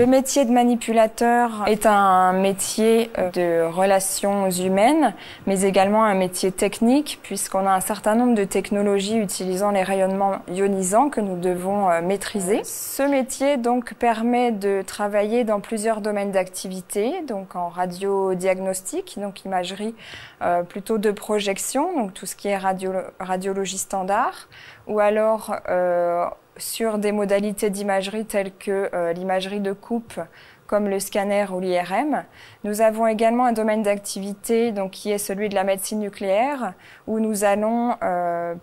Le métier de manipulateur est un métier de relations humaines, mais également un métier technique, puisqu'on a un certain nombre de technologies utilisant les rayonnements ionisants que nous devons maîtriser. Ce métier donc permet de travailler dans plusieurs domaines d'activité, donc en radiodiagnostic, donc imagerie plutôt de projection, donc tout ce qui est radiologie standard, ou alors sur des modalités d'imagerie telles que l'imagerie de coupe, comme le scanner ou l'IRM. Nous avons également un domaine d'activité donc qui est celui de la médecine nucléaire, où nous allons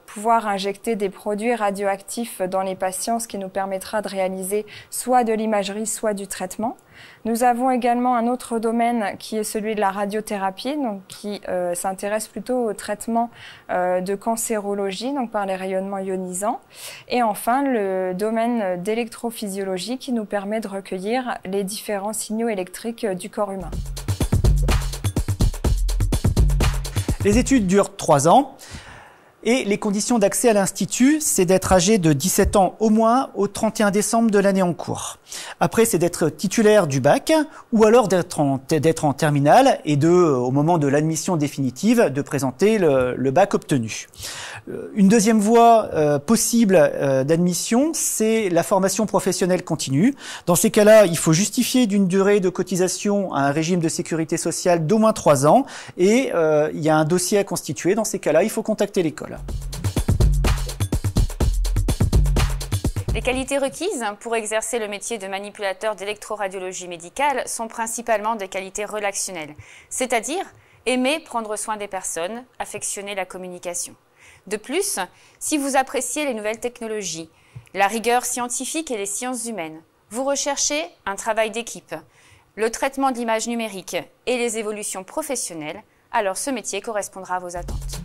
pouvoir injecter des produits radioactifs dans les patients, ce qui nous permettra de réaliser soit de l'imagerie, soit du traitement. Nous avons également un autre domaine qui est celui de la radiothérapie, donc qui s'intéresse plutôt au traitement de cancérologie, donc par les rayonnements ionisants. Et enfin, le domaine d'électrophysiologie qui nous permet de recueillir les différents signaux électriques du corps humain. Les études durent 3 ans. Et les conditions d'accès à l'Institut, c'est d'être âgé de 17 ans au moins au 31 décembre de l'année en cours. Après, c'est d'être titulaire du bac ou alors d'être en terminale et au moment de l'admission définitive, de présenter le bac obtenu. Une deuxième voie possible d'admission, c'est la formation professionnelle continue. Dans ces cas-là, il faut justifier d'une durée de cotisation à un régime de sécurité sociale d'au moins 3 ans et il y a un dossier à constituer. Dans ces cas-là, il faut contacter l'école. Les qualités requises pour exercer le métier de manipulateur d'électroradiologie médicale sont principalement des qualités relationnelles, c'est-à-dire aimer prendre soin des personnes, affectionner la communication. De plus, si vous appréciez les nouvelles technologies, la rigueur scientifique et les sciences humaines, vous recherchez un travail d'équipe, le traitement de l'image numérique et les évolutions professionnelles, alors ce métier correspondra à vos attentes.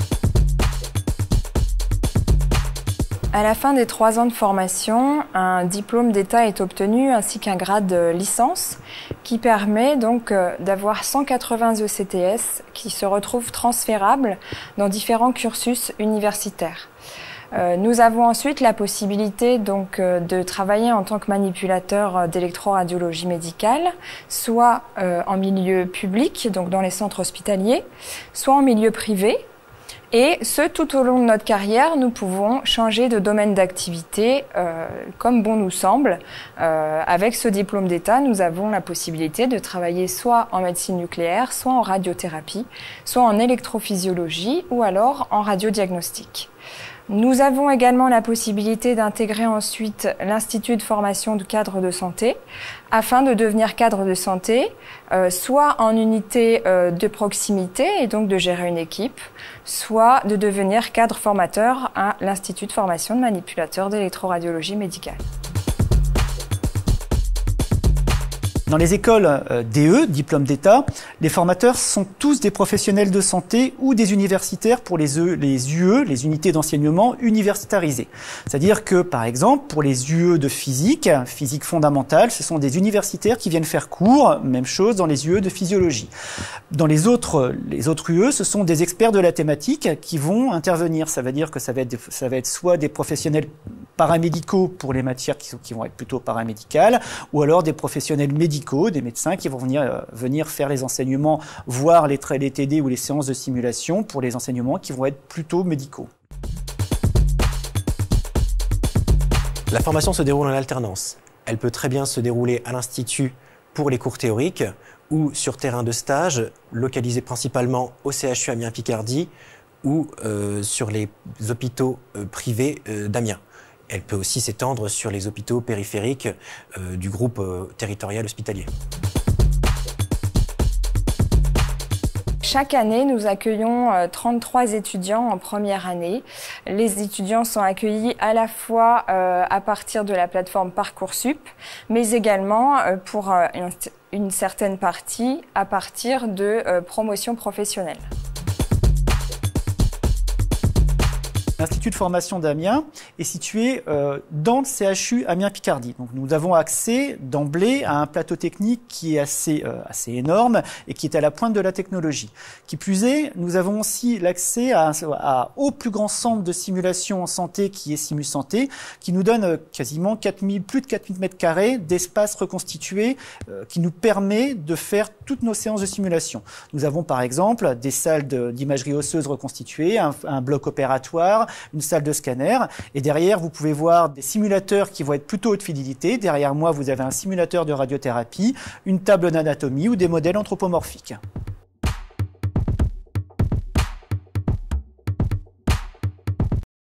À la fin des 3 ans de formation, un diplôme d'État est obtenu ainsi qu'un grade de licence qui permet donc d'avoir 180 ECTS qui se retrouvent transférables dans différents cursus universitaires. Nous avons ensuite la possibilité donc de travailler en tant que manipulateur d'électroradiologie médicale, soit en milieu public, donc dans les centres hospitaliers, soit en milieu privé. Et ce, tout au long de notre carrière, nous pouvons changer de domaine d'activité comme bon nous semble. Avec ce diplôme d'État, nous avons la possibilité de travailler soit en médecine nucléaire, soit en radiothérapie, soit en électrophysiologie ou alors en radiodiagnostic. Nous avons également la possibilité d'intégrer ensuite l'Institut de formation du cadre de santé afin de devenir cadre de santé, soit en unité de proximité et donc de gérer une équipe, soit de devenir cadre formateur à l'Institut de formation de manipulateurs d'électroradiologie médicale. Dans les écoles DE, diplôme d'État, les formateurs sont tous des professionnels de santé ou des universitaires pour les UE, les unités d'enseignement universitarisées. C'est-à-dire que, par exemple, pour les UE de physique fondamentale, ce sont des universitaires qui viennent faire cours, même chose dans les UE de physiologie. Dans les autres UE, ce sont des experts de la thématique qui vont intervenir. Ça veut dire que ça va être soit des professionnels paramédicaux pour les matières qui vont être plutôt paramédicales, ou alors des professionnels médicaux, des médecins qui vont venir faire les enseignements, voire les TD ou les séances de simulation pour les enseignements qui vont être plutôt médicaux. La formation se déroule en alternance. Elle peut très bien se dérouler à l'Institut pour les cours théoriques ou sur terrain de stage, localisé principalement au CHU Amiens-Picardie ou sur les hôpitaux privés d'Amiens. Elle peut aussi s'étendre sur les hôpitaux périphériques du groupe territorial hospitalier. Chaque année, nous accueillons 33 étudiants en première année. Les étudiants sont accueillis à la fois à partir de la plateforme Parcoursup, mais également pour une certaine partie à partir de promotions professionnelles. L'Institut de formation d'Amiens est situé dans le CHU Amiens-Picardie. Donc nous avons accès d'emblée à un plateau technique qui est assez énorme et qui est à la pointe de la technologie. Qui plus est, nous avons aussi l'accès au plus grand centre de simulation en santé qui est Simu Santé, qui nous donne quasiment plus de 4000 mètres carrés d'espace reconstitué qui nous permet de faire toutes nos séances de simulation. Nous avons par exemple des salles d'imagerie osseuse reconstituées, un bloc opératoire, une salle de scanner, et derrière vous pouvez voir des simulateurs qui vont être plutôt haute fidélité. Derrière moi vous avez un simulateur de radiothérapie, une table d'anatomie ou des modèles anthropomorphiques.